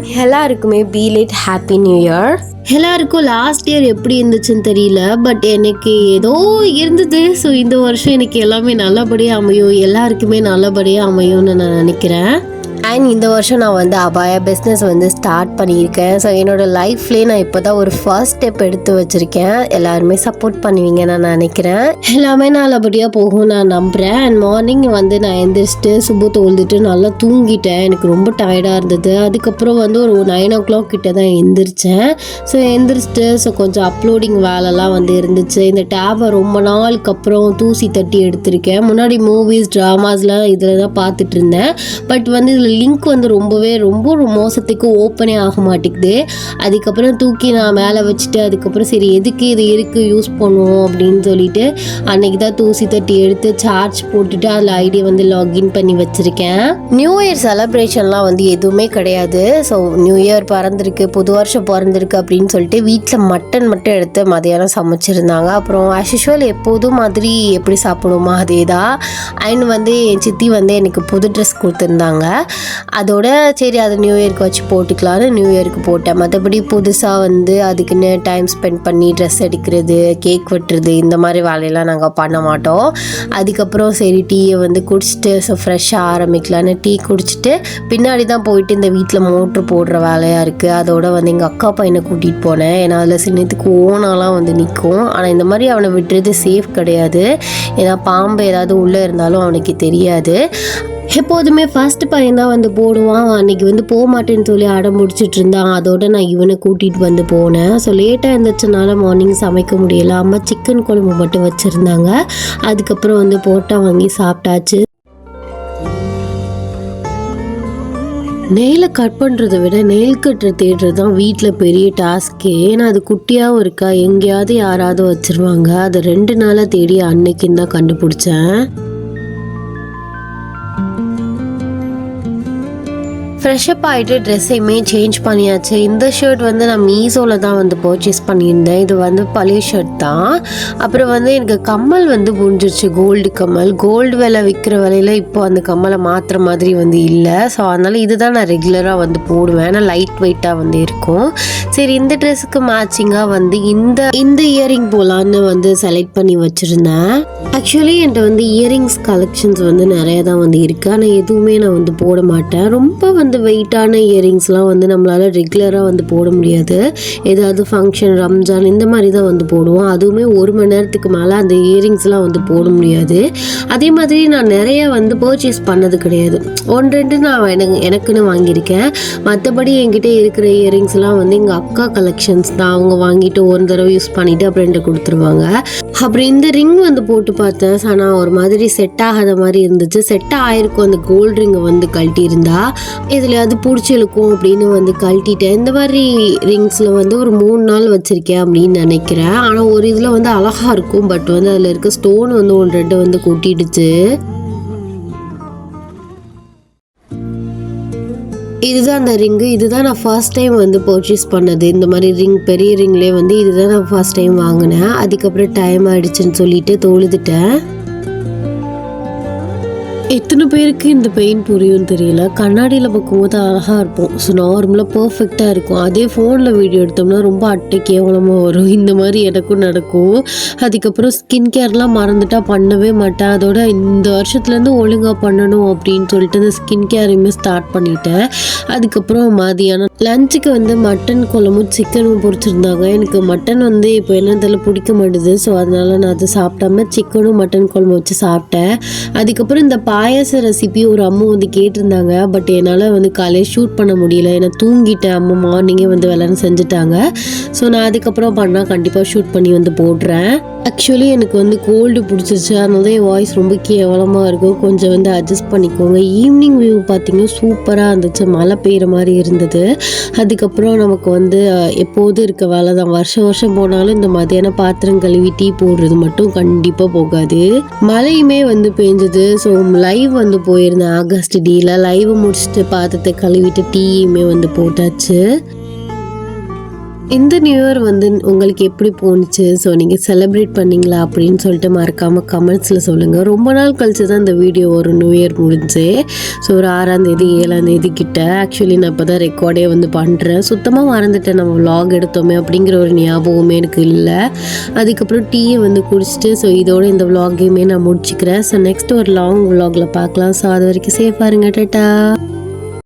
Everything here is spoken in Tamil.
எவ்ரிவன், எல்லாருக்குமே பீலேட் ஹாப்பி நியூ இயர். எல்லாருக்கும் லாஸ்ட் இயர் எப்படி இருந்துச்சுன்னு தெரியல, பட் எனக்கு ஏதோ இருந்தது. ஸோ இந்த வருஷம் எனக்கு எல்லாமே நல்லபடியாக அமையும், எல்லாருக்குமே நல்லபடியாக அமையும்னு நான் நினைக்கிறேன். அண்ட் இந்த வருஷம் நான் வந்து அபாயா பிஸ்னஸ் வந்து ஸ்டார்ட் பண்ணியிருக்கேன். ஸோ என்னோடய லைஃப்லேயே நான் இப்போ தான் ஒரு ஃபர்ஸ்ட் ஸ்டெப் எடுத்து வச்சுருக்கேன். எல்லாருமே சப்போர்ட் பண்ணுவீங்க நான் நினைக்கிறேன். எல்லாமே நல்லபடியாக போகும் நான் நம்புகிறேன். அண்ட் மார்னிங் வந்து நான் எந்திரிச்சிட்டு சுப்பு தோழ்ந்துட்டு நல்லா தூங்கிட்டேன். எனக்கு ரொம்ப டயர்டாக இருந்தது. அதுக்கப்புறம் வந்து ஒரு 9 o'clock கிட்ட தான் எந்திரிச்சேன். ஸோ எந்திரிச்சிட்டு கொஞ்சம் அப்லோடிங் வேலைலாம் வந்து இருந்துச்சு. இந்த டேபை ரொம்ப நாளுக்கு அப்புறம் தூசி தட்டி எடுத்திருக்கேன். முன்னாடி மூவிஸ் ட்ராமாஸ்லாம் இதில் தான் பார்த்துட்டு இருந்தேன். பட் வந்து இதில் லிங்க் வந்து ரொம்ப மோசத்துக்கு ஓப்பனே ஆக மாட்டேங்குது. அதுக்கப்புறம் தூக்கி நான் மேலே வச்சுட்டு அதுக்கப்புறம் சரி எதுக்கு இது இருக்குது யூஸ் பண்ணுவோம் அப்படின்னு சொல்லிட்டு அன்னைக்கு தான் தூசி தட்டி எடுத்து சார்ஜ் போட்டுட்டு அதில் ஐடியா வந்து லாகின் பண்ணி வச்சுருக்கேன். நியூ இயர் செலப்ரேஷன்லாம் வந்து எதுவுமே கிடையாது. ஸோ நியூ இயர் பிறந்திருக்கு, புது வருஷம் பிறந்திருக்கு அப்படின்னு சொல்லிட்டு வீட்டில் மட்டன் மட்டும் எடுத்து மதியானம் சமைச்சிருந்தாங்க. அப்புறம் ஆஸ் யூஷுவல் எப்போதும் மாதிரி எப்படி சாப்பிடுவோமா அதே தான். அண்ட் வந்து என் சித்தி வந்து எனக்கு புது ட்ரெஸ் கொடுத்துருந்தாங்க. அதோட சரி அதை நியூ இயருக்கு வச்சு போட்டுக்கலான்னு நியூ இயருக்கு போட்டேன். மற்றபடி புதுசாக வந்து அதுக்குன்னு டைம் ஸ்பெண்ட் பண்ணி ட்ரெஸ் எடுக்கிறது, கேக் வெட்டுறது இந்த மாதிரி வேலையெல்லாம் நாங்கள் பண்ண மாட்டோம். அதுக்கப்புறம் சரி டீயை வந்து குடிச்சிட்டு ஃப்ரெஷ்ஷாக ஆரம்பிக்கலான்னு டீ குடிச்சிட்டு பின்னாடி தான் போயிட்டு இந்த வீட்டில் மோட்ரு போடுற வேலையாக இருக்குது. அதோட வந்து எங்கள் அக்கா பையனை கூட்டிகிட்டு போனேன். ஏன்னா அதில் சின்னத்துக்கு ஓனாலாம் வந்து நிற்கும். ஆனால் இந்த மாதிரி அவனை விட்டுறது சேஃப் கிடையாது. ஏன்னா பாம்பு ஏதாவது உள்ளே இருந்தாலும் அவனுக்கு தெரியாது. எப்போதுமே ஃபர்ஸ்ட் பையன் தான் வந்து போடுவான். அன்றைக்கி வந்து போக மாட்டேன்னு சொல்லி அடம் முடிச்சுட்டு இருந்தான். அதோட நான் இவனை கூட்டிகிட்டு வந்து போனேன். ஸோ லேட்டாக இருந்துச்சுனால மார்னிங் சமைக்க முடியல. அம்மா சிக்கன் குழம்பு மட்டும் வச்சுருந்தாங்க. அதுக்கப்புறம் வந்து போட்டா வாங்கி சாப்பிட்டாச்சு. நெயிலை கட் பண்ணுறதை விட நெயில் கட்டரை தேடுறது தான் வீட்டில் பெரிய டாஸ்க்கே. ஏன்னா அது குட்டியாகவும் இருக்கா, எங்கேயாவது யாராவது வச்சுருவாங்க. அதை 2 நாளாக தேடி அன்னைக்குன்னு தான் கண்டுபிடிச்சேன். ஃப்ரெஷ்அப் ஆகிட்டு ட்ரெஸ்ஸையுமே சேஞ்ச் பண்ணியாச்சு. இந்த ஷர்ட் வந்து நான் மீஷோவில் தான் வந்து பர்ச்சேஸ் பண்ணியிருந்தேன். இது வந்து பழைய ஷர்ட் தான். அப்புறம் வந்து எனக்கு கம்மல் வந்து முடிஞ்சிருச்சு, கோல்டு கம்மல். கோல்டு விலை விற்கிற விலையில் இப்போ அந்த கம்மலை மாற்றுற மாதிரி வந்து இல்லை. ஸோ அதனால் இது தான் நான் ரெகுலராக வந்து போடுவேன். ஆனால் லைட் வெயிட்டாக வந்து இருக்கும். சரி இந்த ட்ரெஸ்ஸுக்கு மேட்சிங்காக வந்து இந்த இயரிங் போகலான்னு வந்து செலக்ட் பண்ணி வச்சுருந்தேன். ஆக்சுவலி என்கிட்ட வந்து இயரிங்ஸ் கலெக்ஷன்ஸ் வந்து நிறைய தான் வந்து இருக்குது. ஆனால் எதுவுமே நான் வந்து போட மாட்டேன். ரொம்ப வந்து வெயிட்டான இயரிங்ஸ்லாம் வந்து நம்மளால் ரெகுலராக வந்து போட முடியாது. ஏதாவது ஃபங்க்ஷன், ரம்ஜான் இந்த மாதிரி தான் வந்து போடுவோம். அதுவுமே 1 மணி நேரத்துக்கு மேலே அந்த இயரிங்ஸ்லாம் வந்து போட முடியாது. அதே மாதிரி நான் நிறைய வந்து பர்ச்சேஸ் பண்ணது கிடையாது. 1-2 நான் எனக்குன்னு வாங்கியிருக்கேன். மற்றபடி என்கிட்ட இருக்கிற இயரிங்ஸ்லாம் வந்து எங்கள் அக்கா கலெக்ஷன்ஸ் தான். அவங்க வாங்கிட்டு ஒரு தடவை யூஸ் பண்ணிவிட்டு அப்புறம் என்கிட்ட கொடுத்துருவாங்க. அப்புறம் இந்த ரிங் வந்து போட்டு பார்த்தேன். ஆனால் ஒரு மாதிரி செட் ஆகாத மாதிரி இருந்துச்சு. செட் ஆகிருக்கும். அந்த கோல்டு ரிங்கை வந்து கழட்டி இருந்தா இதில் அது பிடிச்சி இழுக்கும் அப்படின்னு வந்து கழட்டிட்டேன். இந்த மாதிரி ரிங்ஸில் வந்து ஒரு 3 நாள் வச்சுருக்கேன் அப்படின்னு நினைக்கிறேன். ஆனால் ஒரு இதில் வந்து அழகாக இருக்கும். பட் வந்து அதில் இருக்க ஸ்டோன் வந்து 1-2 வந்து கொட்டிடுச்சு. இதுதான் அந்த ரிங்கு. இதுதான் நான் ஃபர்ஸ்ட் டைம் வந்து பர்ச்சேஸ் பண்ணது. இந்த மாதிரி ரிங், பெரிய ரிங்லேயே வந்து இதுதான் நான் ஃபர்ஸ்ட் டைம் வாங்கினேன். அதுக்கப்புறம் டைம் ஆகிடுச்சுன்னு சொல்லிட்டு தொழுதுட்டேன். எத்தனை பேருக்கு இந்த பெயின் புரியும் தெரியல. கண்ணாடியில் பார்க்கும்போது அழகாக இருப்போம். ஸோ நார்மலாக பர்ஃபெக்டாக இருக்கும். அதே ஃபோனில் வீடியோ எடுத்தோம்னா ரொம்ப அட்டை கேவலமாக வரும். இந்த மாதிரி எனக்கும் நடக்கும். அதுக்கப்புறம் ஸ்கின் கேர்லாம் மறந்துட்டா பண்ணவே மாட்டேன். அதோட இந்த வருஷத்துலேருந்து ஒழுங்காக பண்ணணும் அப்படின்னு சொல்லிட்டு இந்த ஸ்கின் கேரையுமே ஸ்டார்ட் பண்ணிட்டேன். அதுக்கப்புறம் மதியானம் லஞ்சுக்கு வந்து மட்டன் குழம்பும் சிக்கனும் பொரிச்சிருந்தாங்க. எனக்கு மட்டன் வந்து இப்போ என்னதில் பிடிக்க மாட்டுது. ஸோ அதனால நான் அதை சாப்பிட்டாம சிக்கனும் மட்டன் குழம்பு வச்சு சாப்பிட்டேன். அதுக்கப்புறம் இந்த பாயாச ரெசிபி ஒரு அம்மா வந்து கேட்டிருந்தாங்க. பட் என்னால் வந்து காலையில் ஷூட் பண்ண முடியல. ஏன்னா தூங்கிட்டேன். அம்மா மார்னிங்கே வந்து வேலைன்னு செஞ்சுட்டாங்க. ஸோ நான் அதுக்கப்புறம் பண்ணால் கண்டிப்பாக ஷூட் பண்ணி வந்து போடுறேன். ஆக்சுவலி எனக்கு வந்து கோல்டு பிடிச்சிருச்சு. அதனால தான் என் வாய்ஸ் ரொம்ப கேவலமாக இருக்கும். கொஞ்சம் வந்து அட்ஜஸ்ட் பண்ணிக்கோங்க. ஈவினிங் வியூ பார்த்திங்கன்னா சூப்பராக இருந்துச்சு. மழை பெய்கிற மாதிரி இருந்தது. அதுக்கப்புறம் நமக்கு வந்து எப்போதும் இருக்க வேலை தான். வருஷம் போனாலும் இந்த மதியானம் பாத்திரம் கழுவி டீ போடுறது மட்டும் கண்டிப்பாக போகாது. மழையுமே வந்து பெஞ்சது. ஸோ லைவ் வந்து போயிருந்தேன் ஆகஸ்ட் டீல. லைவ் முடிச்சுட்டு பாத்திரத்தை கழுவிட்டு டீயுமே வந்து போட்டாச்சு. இந்த நியூ இயர் வந்து உங்களுக்கு எப்படி போணுச்சு? ஸோ நீங்கள் செலிப்ரேட் பண்ணீங்களா அப்படின்னு சொல்லிட்டு மறக்காமல் கமெண்ட்ஸில் சொல்லுங்கள். ரொம்ப நாள் கழிச்சு தான் இந்த வீடியோ ஒரு நியூ இயர் முடிஞ்சு. ஸோ ஒரு 6ஆம் தேதி 7ஆம் தேதி கிட்ட ஆக்சுவலி நான் இப்போ தான் ரெக்கார்டே வந்து பண்ணுறேன். சுத்தமாக மறந்துட்டேன் நம்ம vlog எடுத்தோமே அப்படிங்கிற ஒரு ஞாபகமே எனக்கு இல்லை. அதுக்கப்புறம் டீயை வந்து குடிச்சிட்டு ஸோ இதோட இந்த vlogகையுமே நான் முடிச்சுக்கிறேன். ஸோ நெக்ஸ்ட் ஒரு லாங் vlogல பார்க்கலாம். ஸோ அது வரைக்கும் சேஃபாக இருங்க. டாட்டா.